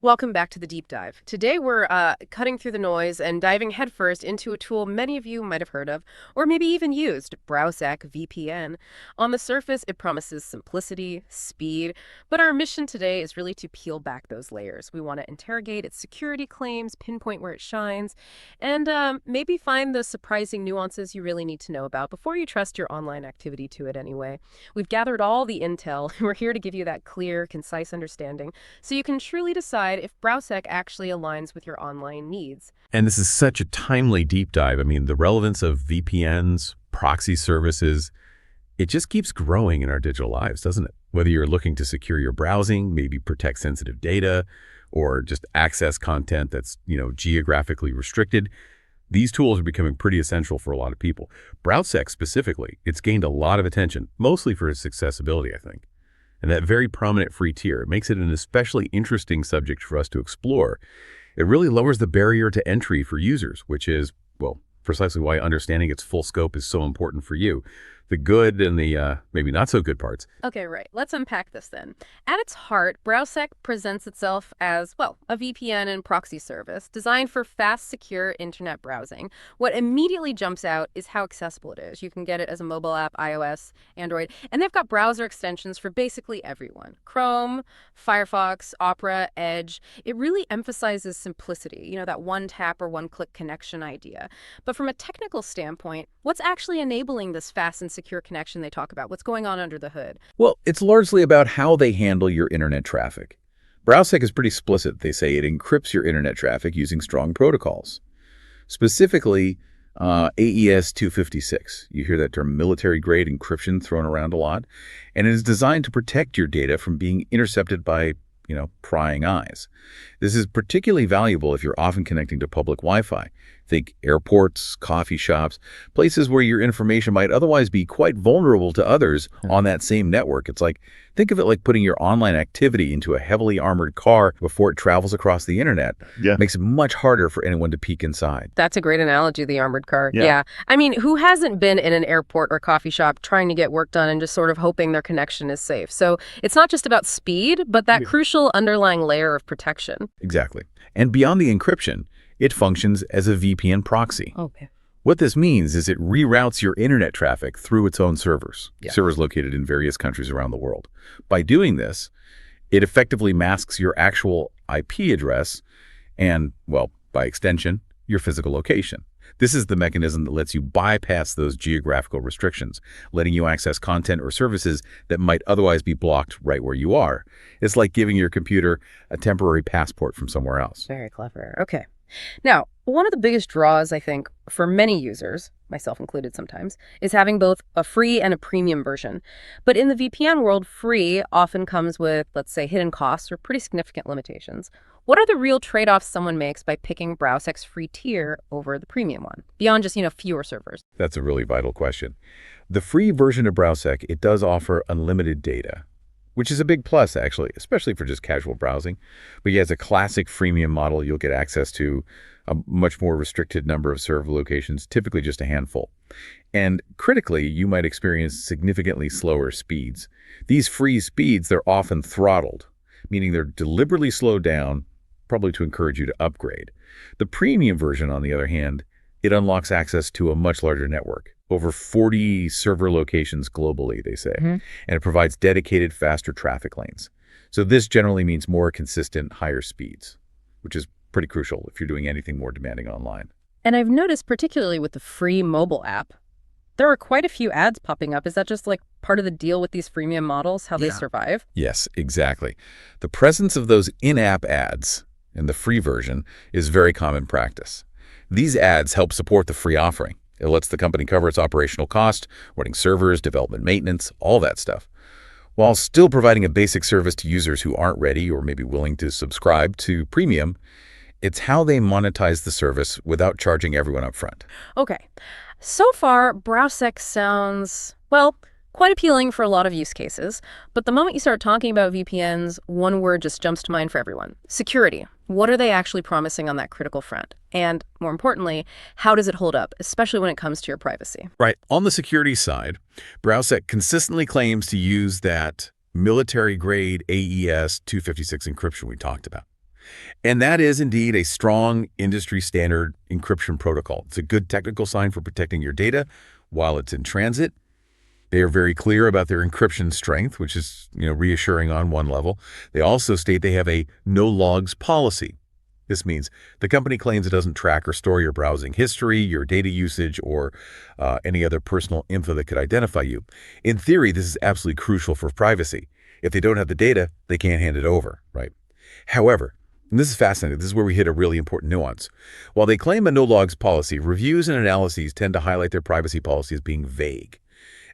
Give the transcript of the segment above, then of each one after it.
Welcome back to the deep dive. Today we're cutting through the noise and diving headfirst into a tool many of you might have heard of, or maybe even used, Browsec VPN. On the surface, it promises simplicity, speed, but our mission today is really to peel back those layers. We want to interrogate its security claims, pinpoint where it shines, and maybe find the surprising nuances you really need to know about before you trust your online activity to it anyway. We've gathered all the intel. We're here to give you that clear, concise understanding so you can truly decide if Browsec actually aligns with your online needs. And this is such a timely deep dive. I mean, the relevance of VPNs, proxy services, it just keeps growing in our digital lives, doesn't it? Whether you're looking to secure your browsing, maybe protect sensitive data, or just access content that's, geographically restricted, these tools are becoming pretty essential for a lot of people. Browsec specifically, it's gained a lot of attention, mostly for its accessibility, I think. And that very prominent free tier, it makes it an especially interesting subject for us to explore. It really lowers the barrier to entry for users, which is, well, precisely why understanding its full scope is so important for you. The good and the maybe not so good parts. Okay, right. Let's unpack this then. At its heart, Browsec presents itself as, well, a VPN and proxy service designed for fast, secure internet browsing. What immediately jumps out is how accessible it is. You can get it as a mobile app, iOS, Android, and they've got browser extensions for basically everyone. Chrome, Firefox, Opera, Edge. It really emphasizes simplicity, that one-tap or one-click connection idea. But from a technical standpoint, what's actually enabling this fast and secure connection they talk about? What's going on under the hood? Well, it's largely about how they handle your internet traffic. Browsec is pretty explicit. They say it encrypts your internet traffic using strong protocols. Specifically, AES 256. You hear that term, military-grade encryption, thrown around a lot. And it is designed to protect your data from being intercepted by prying eyes. This is particularly valuable if you're often connecting to public Wi-Fi. Think airports, coffee shops, places where your information might otherwise be quite vulnerable to others on that same network. Think of it like putting your online activity into a heavily armored car before it travels across the internet. Yeah. Makes it much harder for anyone to peek inside. That's a great analogy, the armored car. Yeah. I mean, who hasn't been in an airport or coffee shop trying to get work done and just sort of hoping their connection is safe? So it's not just about speed, but that crucial underlying layer of protection. Exactly. And beyond the encryption, it functions as a VPN proxy. Okay. What this means is it reroutes your internet traffic through its own servers, servers located in various countries around the world. By doing this, it effectively masks your actual IP address and, well, by extension, your physical location. This is the mechanism that lets you bypass those geographical restrictions, letting you access content or services that might otherwise be blocked right where you are. It's like giving your computer a temporary passport from somewhere else. Very clever. Okay. Now, one of the biggest draws, I think, for many users, myself included sometimes, is having both a free and a premium version. But in the VPN world, free often comes with, let's say, hidden costs or pretty significant limitations. What are the real trade-offs someone makes by picking Browsec's free tier over the premium one, beyond just, fewer servers? That's a really vital question. The free version of Browsec, it does offer unlimited data, which is a big plus, actually, especially for just casual browsing. But yeah, as a classic freemium model, you'll get access to a much more restricted number of server locations, typically just a handful. And critically, you might experience significantly slower speeds. These free speeds, they're often throttled, meaning they're deliberately slowed down, probably to encourage you to upgrade. The premium version, on the other hand, it unlocks access to a much larger network. Over 40 server locations globally, they say, and it provides dedicated, faster traffic lanes. So this generally means more consistent, higher speeds, which is pretty crucial if you're doing anything more demanding online. And I've noticed, particularly with the free mobile app, there are quite a few ads popping up. Is that just like part of the deal with these freemium models, how they survive? Yes, exactly. The presence of those in-app ads in the free version is very common practice. These ads help support the free offering. It lets the company cover its operational cost, running servers, development maintenance, all that stuff, while still providing a basic service to users who aren't ready or maybe willing to subscribe to premium. It's how they monetize the service without charging everyone up front. Okay. So far, Browsec sounds, well, quite appealing for a lot of use cases. But the moment you start talking about VPNs, one word just jumps to mind for everyone: security. What are they actually promising on that critical front? And more importantly, how does it hold up, especially when it comes to your privacy? Right. On the security side, Browsec consistently claims to use that military-grade AES 256 encryption we talked about. And that is indeed a strong industry standard encryption protocol. It's a good technical sign for protecting your data while it's in transit. They are very clear about their encryption strength, which is, reassuring on one level. They also state they have a no logs policy. This means the company claims it doesn't track or store your browsing history, your data usage, or any other personal info that could identify you. In theory, this is absolutely crucial for privacy. If they don't have the data, they can't hand it over, right? However, and this is fascinating, this is where we hit a really important nuance. While they claim a no logs policy, reviews and analyses tend to highlight their privacy policy as being vague.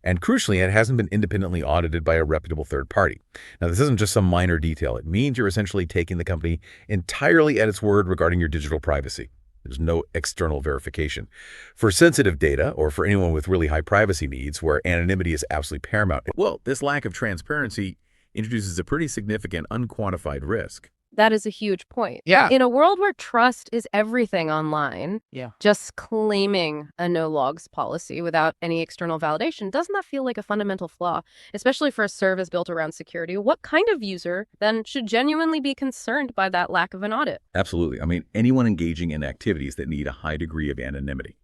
And crucially, it hasn't been independently audited by a reputable third party. Now, this isn't just some minor detail. It means you're essentially taking the company entirely at its word regarding your digital privacy. There's no external verification. For sensitive data, or for anyone with really high privacy needs, where anonymity is absolutely paramount, well, this lack of transparency introduces a pretty significant unquantified risk. That is a huge point. Yeah. In a world where trust is everything online, Yeah. just claiming a no logs policy without any external validation, doesn't that feel like a fundamental flaw, especially for a service built around security? What kind of user then should genuinely be concerned by that lack of an audit? Absolutely. I mean, anyone engaging in activities that need a high degree of anonymity.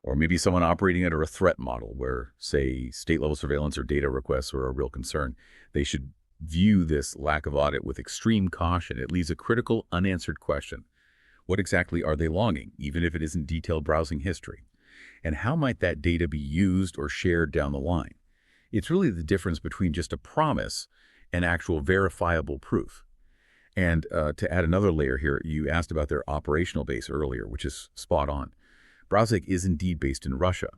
Or maybe someone operating under a threat model where, say, state-level surveillance or data requests are a real concern. They should view this lack of audit with extreme caution. It leaves a critical, unanswered question. What exactly are they logging, even if it isn't detailed browsing history? And how might that data be used or shared down the line? It's really the difference between just a promise and actual verifiable proof. And to add another layer here, you asked about their operational base earlier, which is spot on. Browsec is indeed based in Russia.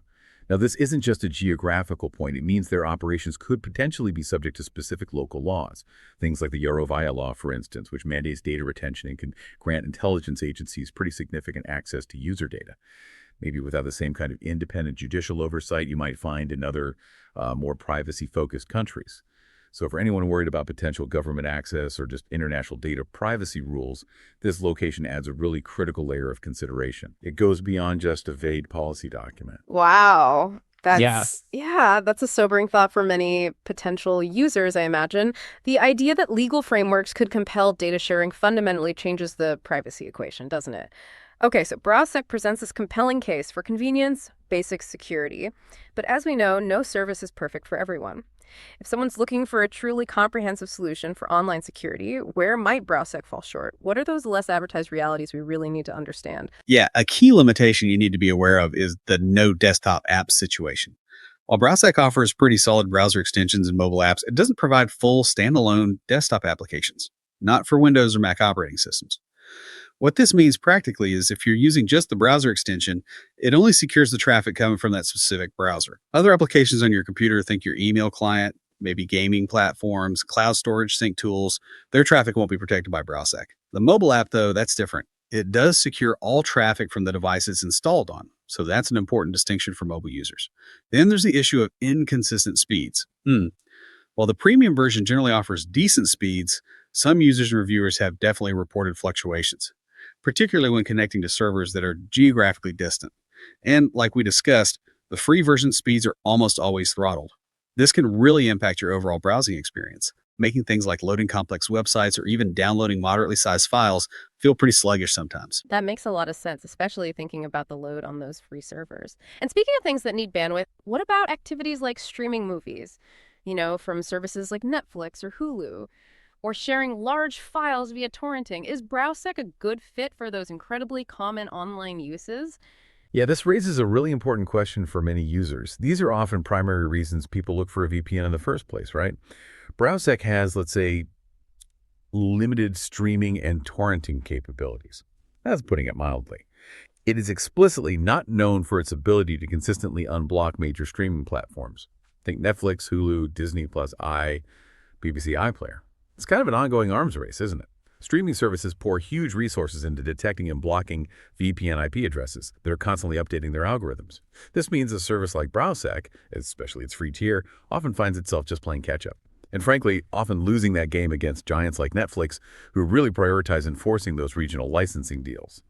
Now, this isn't just a geographical point. It means their operations could potentially be subject to specific local laws. Things like the Eurovia law, for instance, which mandates data retention and can grant intelligence agencies pretty significant access to user data. Maybe without the same kind of independent judicial oversight you might find in other more privacy-focused countries. So for anyone worried about potential government access or just international data privacy rules, this location adds a really critical layer of consideration. It goes beyond just a vague policy document. Wow. Yeah. That's a sobering thought for many potential users, I imagine. The idea that legal frameworks could compel data sharing fundamentally changes the privacy equation, doesn't it? Okay, so Browsec presents this compelling case for convenience, basic security. But as we know, no service is perfect for everyone. If someone's looking for a truly comprehensive solution for online security, where might Browsec fall short? What are those less advertised realities we really need to understand? Yeah, a key limitation you need to be aware of is the no desktop apps situation. While Browsec offers pretty solid browser extensions and mobile apps, it doesn't provide full standalone desktop applications, not for Windows or Mac operating systems. What this means practically is if you're using just the browser extension, it only secures the traffic coming from that specific browser. Other applications on your computer, think your email client, maybe gaming platforms, cloud storage sync tools, their traffic won't be protected by Browsec. The mobile app, though, that's different. It does secure all traffic from the device it's installed on, so that's an important distinction for mobile users. Then there's the issue of inconsistent speeds. While the premium version generally offers decent speeds, some users and reviewers have definitely reported fluctuations, particularly when connecting to servers that are geographically distant. And like we discussed, the free version speeds are almost always throttled. This can really impact your overall browsing experience, making things like loading complex websites or even downloading moderately sized files feel pretty sluggish sometimes. That makes a lot of sense, especially thinking about the load on those free servers. And speaking of things that need bandwidth, what about activities like streaming movies, from services like Netflix or Hulu? Or sharing large files via torrenting. Is Browsec a good fit for those incredibly common online uses? Yeah, this raises a really important question for many users. These are often primary reasons people look for a VPN in the first place, right? Browsec has, let's say, limited streaming and torrenting capabilities. That's putting it mildly. It is explicitly not known for its ability to consistently unblock major streaming platforms. Think Netflix, Hulu, Disney+, BBC iPlayer. It's kind of an ongoing arms race, isn't it? Streaming services pour huge resources into detecting and blocking VPN IP addresses that are constantly updating their algorithms. This means a service like Browsec, especially its free tier, often finds itself just playing catch-up. And frankly, often losing that game against giants like Netflix, who really prioritize enforcing those regional licensing deals.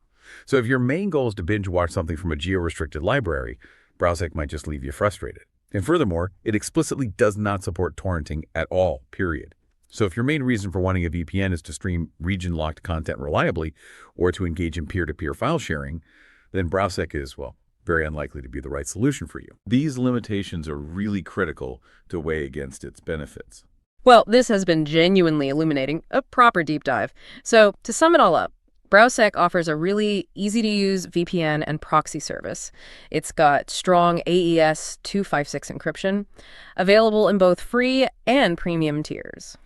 So if your main goal is to binge watch something from a geo-restricted library, Browsec might just leave you frustrated. And furthermore, it explicitly does not support torrenting at all, period. So if your main reason for wanting a VPN is to stream region-locked content reliably or to engage in peer-to-peer file sharing, then Browsec is, well, very unlikely to be the right solution for you. These limitations are really critical to weigh against its benefits. Well, this has been genuinely illuminating, a proper deep dive. So, to sum it all up, Browsec offers a really easy-to-use VPN and proxy service. It's got strong AES 256 encryption, available in both free and premium tiers.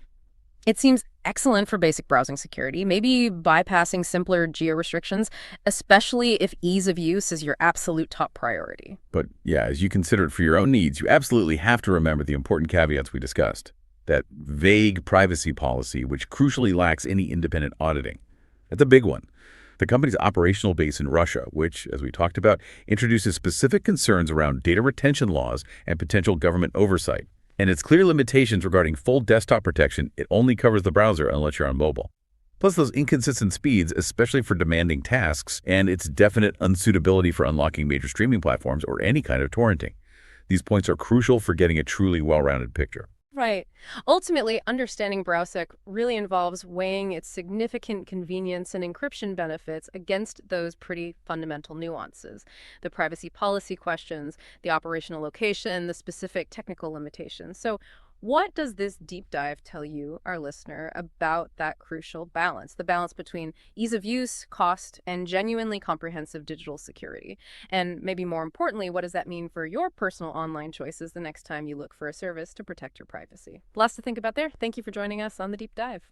It seems excellent for basic browsing security, maybe bypassing simpler geo-restrictions, especially if ease of use is your absolute top priority. But yeah, as you consider it for your own needs, you absolutely have to remember the important caveats we discussed. That vague privacy policy, which crucially lacks any independent auditing. That's a big one. The company's operational base in Russia, which, as we talked about, introduces specific concerns around data retention laws and potential government oversight. And its clear limitations regarding full desktop protection, it only covers the browser unless you're on mobile. Plus those inconsistent speeds, especially for demanding tasks, and its definite unsuitability for unlocking major streaming platforms or any kind of torrenting. These points are crucial for getting a truly well-rounded picture. Right. Ultimately, understanding Browsec really involves weighing its significant convenience and encryption benefits against those pretty fundamental nuances. The privacy policy questions, the operational location, the specific technical limitations. So, what does this deep dive tell you, our listener, about that crucial balance? The balance between ease of use, cost, and genuinely comprehensive digital security. And maybe more importantly, what does that mean for your personal online choices the next time you look for a service to protect your privacy? Lots to think about there. Thank you for joining us on the deep dive.